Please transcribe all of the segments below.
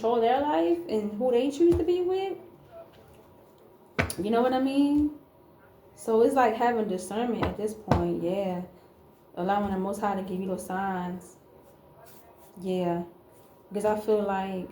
control their life and who they choose to be with. You know what I mean? So it's like having discernment at this point, yeah. Allowing the Most High to give you those signs. Yeah. Because I feel like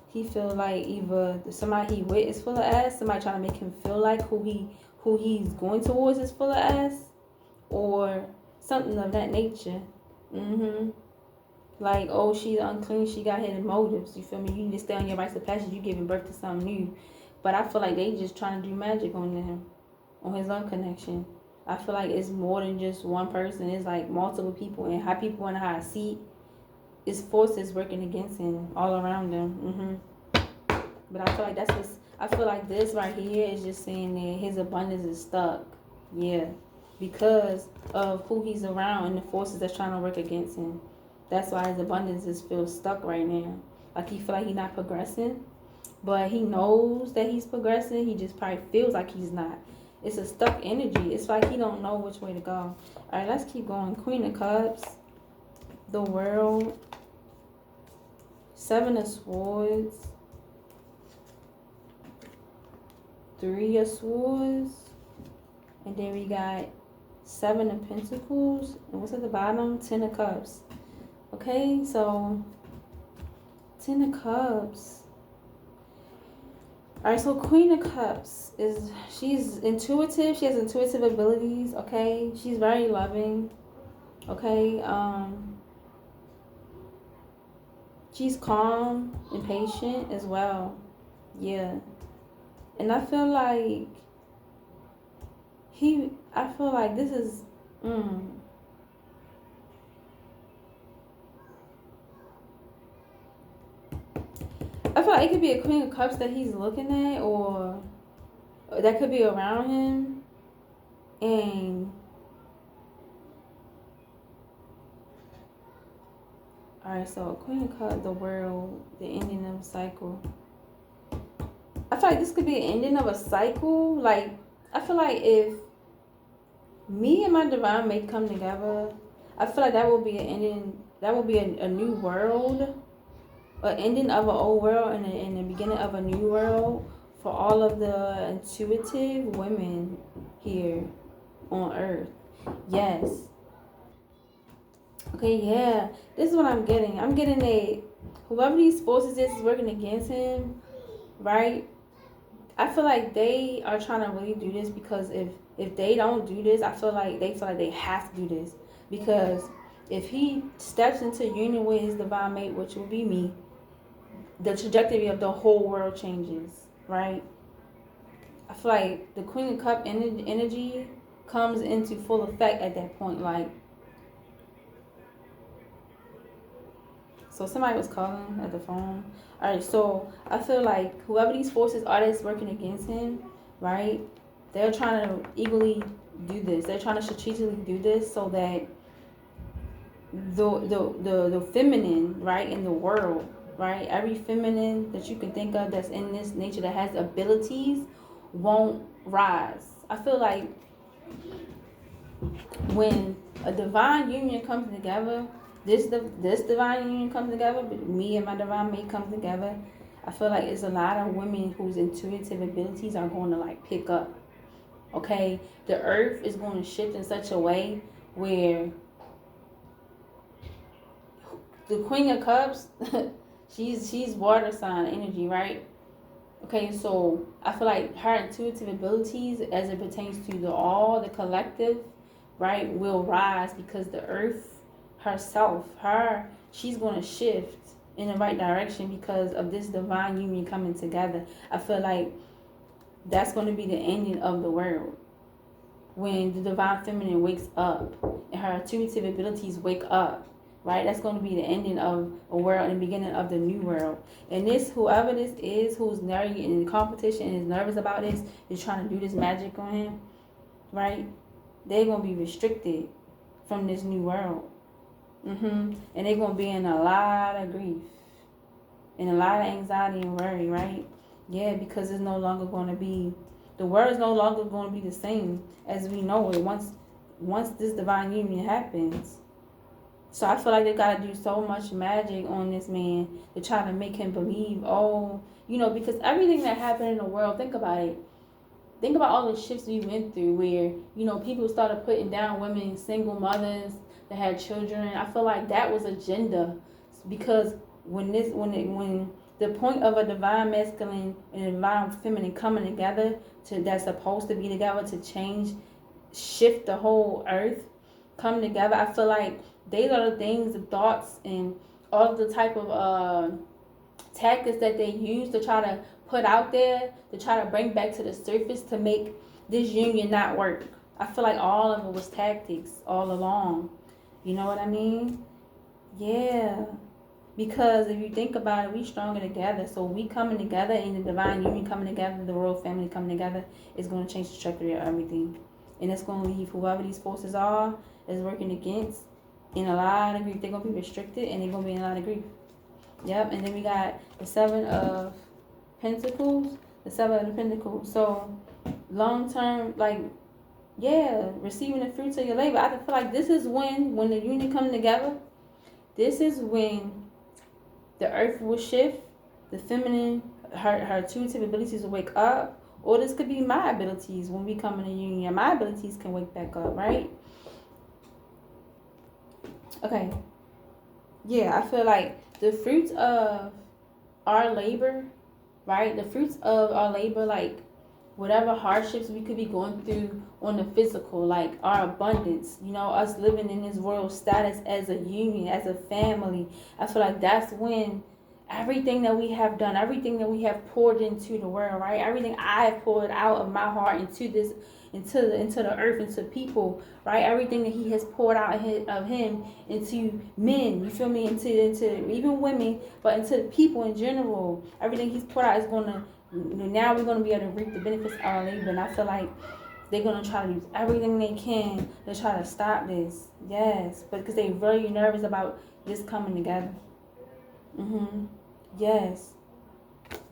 he feel like either somebody he with is full of ass, somebody trying to make him feel like who he's going towards is full of ass, or something of that nature. Like, oh, she's unclean, she got hidden motives. You feel me? You need to stay on your rights of passage. You giving birth to something new. But I feel like they just trying to do magic on him, on his own connection. I feel like it's more than just one person. It's like multiple people, and how people in the high seat, it's forces working against him all around him. But I feel like I feel like this right here is just saying that his abundance is stuck. Yeah. Because of who he's around and the forces that's trying to work against him. That's why his abundance is feels stuck right now. Like he feel like he's not progressing. But he knows that he's progressing. He just probably feels like he's not. It's a stuck energy. It's like he don't know which way to go. Alright, let's keep going. Queen of Cups. The World. Seven of Swords. Three of Swords. And then we got Seven of Pentacles. And what's at the bottom? 10 of Cups. Okay, so 10 of Cups. Alright, so Queen of Cups she's intuitive. She has intuitive abilities, okay? She's very loving, okay? She's calm and patient as well. Yeah. And I feel like this is I feel like it could be a Queen of Cups that he's looking at, or that could be around him. And alright, so Queen of Cups, the World, the ending of a cycle. I feel like this could be an ending of a cycle. Like, I feel like if me and my divine mate come together, I feel like that will be an ending. That will be a new world. An ending of an old world and the beginning of a new world for all of the intuitive women here on earth. Yes. Okay, yeah. This is what I'm getting. I'm getting that whoever these forces is working against him, right? I feel like they are trying to really do this because if they don't do this, I feel like they have to do this. Because if he steps into union with his divine mate, which will be me, the trajectory of the whole world changes, right? I feel like the Queen of Cup energy comes into full effect at that point. Like, so somebody was calling at the phone. All right, so I feel like whoever these forces are that's working against him, right? They're trying to equally do this. They're trying to strategically do this so that the feminine, right, in the world, right? Every feminine that you can think of that's in this nature that has abilities won't rise. I feel like when a divine union comes together, this divine union comes together, but me and my divine mate comes together, I feel like it's a lot of women whose intuitive abilities are going to like pick up. Okay, the earth is going to shift in such a way where the Queen of Cups, she's water sign energy, right? Okay, so I feel like her intuitive abilities as it pertains to the collective, right, will rise because the earth herself, she's going to shift in the right direction because of this divine union coming together. I feel like that's going to be the ending of the world. When the divine feminine wakes up and her intuitive abilities wake up, right? That's going to be the ending of a world and the beginning of the new world. And whoever this is, who's in competition and is nervous about this, is trying to do this magic on him, right? They're going to be restricted from this new world. And they're going to be in a lot of grief and a lot of anxiety and worry, right? Yeah, because it's no longer going to be, the world is no longer going to be the same as we know it once this divine union happens. So I feel like they gotta do so much magic on this man to try to make him believe, oh, you know, because everything that happened in the world, think about it. Think about all the shifts we went through where, you know, people started putting down women, single mothers that had children. I feel like that was agenda, because when the point of a divine masculine and a divine feminine coming together to that's supposed to be together to change, shift the whole earth, come together. I feel like these are the things, the thoughts, and all the type of tactics that they use to try to put out there to try to bring back to the surface to make this union not work. I feel like all of it was tactics all along. You know what I mean? Yeah. Because if you think about it, we stronger together. So we coming together in the divine union coming together, the royal family coming together, is going to change the trajectory of everything. And it's going to leave whoever these forces are is working against in a lot of grief. They're going to be restricted and they're going to be in a lot of grief. Yep. And then we got the 7 of Pentacles, the 7 of Pentacles. So long term, like, yeah, receiving the fruits of your labor. I feel like this is when the union come together, this is when the earth will shift, the feminine, her intuitive abilities will wake up, or this could be my abilities when we come in a union. My abilities can wake back up, right? Okay. Yeah, I feel like the fruits of our labor, right? The fruits of our labor, like whatever hardships we could be going through on the physical, like our abundance, you know, us living in this royal status as a union, as a family. I feel like that's when everything that we have done, everything that we have poured into the world, right? Everything I have poured out of my heart into this, into the earth, into people, right? Everything that he has poured out of him into men, you feel me? Into even women, but into the people in general. Everything he's poured out is gonna, now we're going to be able to reap the benefits of our labor. And I feel like they're going to try to use everything they can to try to stop this. Yes. But because they're very nervous about this coming together. Yes.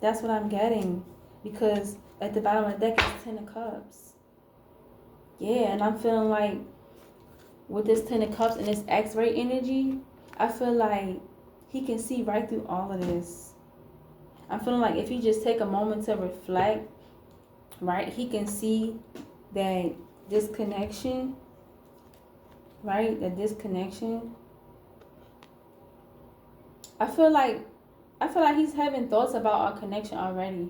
That's what I'm getting. Because at the bottom of the deck is 10 of Cups. Yeah. And I'm feeling like with this 10 of Cups and this X-ray energy, I feel like he can see right through all of this. I'm feeling like if he just take a moment to reflect, right, he can see that this connection, right, I feel like he's having thoughts about our connection already.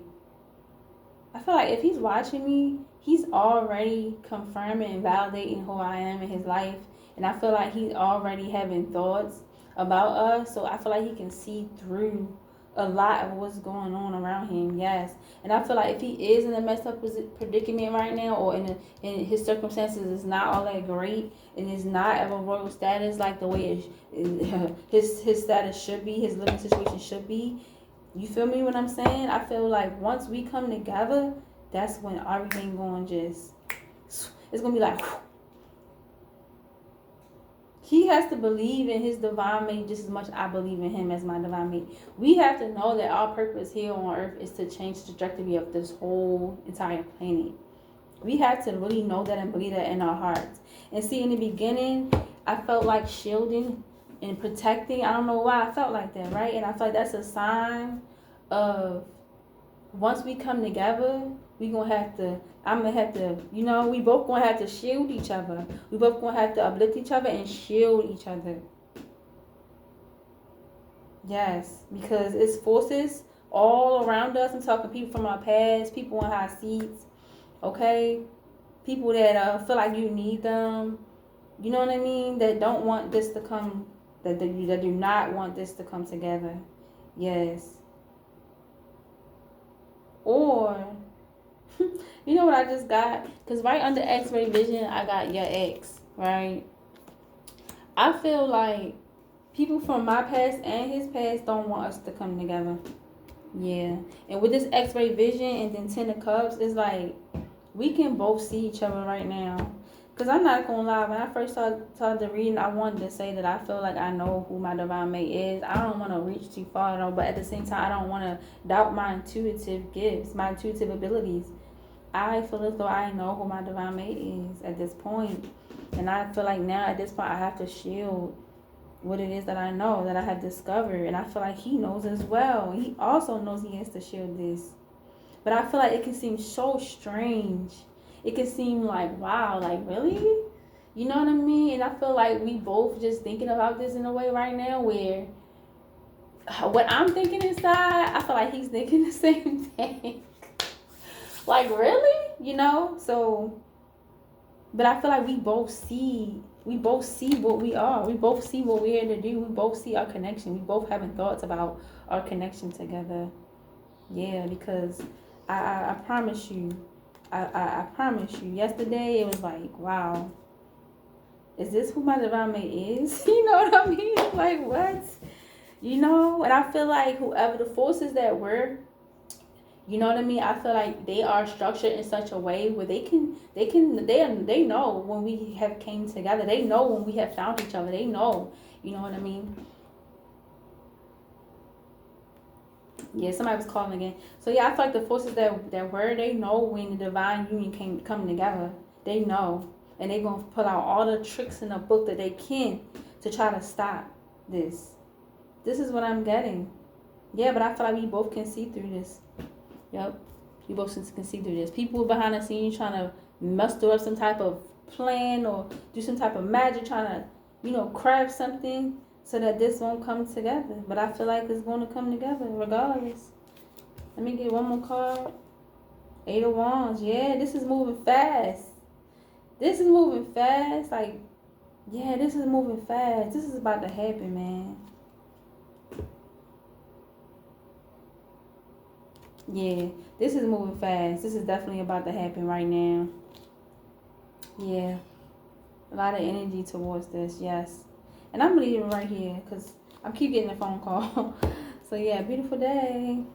I feel like if he's watching me, he's already confirming and validating who I am in his life. And I feel like he's already having thoughts about us. So I feel like he can see through a lot of what's going on around him. Yes. And I feel like if he is in a messed up predicament right now, or in his circumstances is not all that great, and is not of a royal status like the way his status should be, his living situation should be, you feel me what I'm saying? I feel like once we come together, that's when everything going just, it's going to be like, he has to believe in his divine mate just as much as I believe in him as my divine mate. We have to know that our purpose here on earth is to change the trajectory of this whole entire planet. We have to really know that and believe that in our hearts. And see, in the beginning, I felt like shielding and protecting. I don't know why I felt like that, right? And I feel like that's a sign of once we come together, I'm gonna have to, you know, we both gonna have to shield each other. We both gonna have to uplift each other and shield each other. Yes, because it's forces all around us. I'm talking people from our past, people in high seats, okay? People that feel like you need them, you know what I mean? That don't want this to come, that do not want this to come together. Yes. Or, you know what I just got? Because right under X-ray vision, I got your ex, right? I feel like people from my past and his past don't want us to come together. Yeah. And with this X-ray vision and then 10 of Cups, it's like we can both see each other right now. Because I'm not going to lie, when I first started reading, I wanted to say that I feel like I know who my divine mate is. I don't want to reach too far, though, but at the same time, I don't want to doubt my intuitive gifts, my intuitive abilities. I feel as though I know who my divine mate is at this point. And I feel like now at this point, I have to shield what it is that I know, that I have discovered. And I feel like he knows as well. He also knows he has to share this. But I feel like it can seem so strange. It can seem like, wow, like really? You know what I mean? And I feel like we both just thinking about this in a way right now where what I'm thinking inside, I feel like he's thinking the same thing. Like, really? You know? So, but I feel like we both see what we are. We both see what we're here to do. We both see our connection. We both having thoughts about our connection together. Yeah, because I promise you, I promise you, yesterday it was like, wow, is this who my divine mate is? You know what I mean? Like, what? You know? And I feel like whoever the forces that were, you know what I mean? I feel like they are structured in such a way where they know when we have came together. They know when we have found each other. They know, you know what I mean? Yeah, somebody was calling again. So yeah, I feel like the forces that were, they know when the divine union coming together. They know. And they gonna put out all the tricks in the book that they can to try to stop this. This is what I'm getting. Yeah, but I feel like we both can see through this. Yep. We both can see through this. People behind the scenes trying to muster up some type of plan or do some type of magic, trying to, you know, craft something so that this won't come together. But I feel like it's going to come together regardless. Let me get one more card. 8 of Wands. Yeah, this is moving fast. This is moving fast. Like, yeah, this is moving fast. This is about to happen, man. Yeah, this is moving fast. This is definitely about to happen right now. Yeah, a lot of energy towards this, yes. And I'm leaving right here because I keep getting a phone call. So yeah, beautiful day.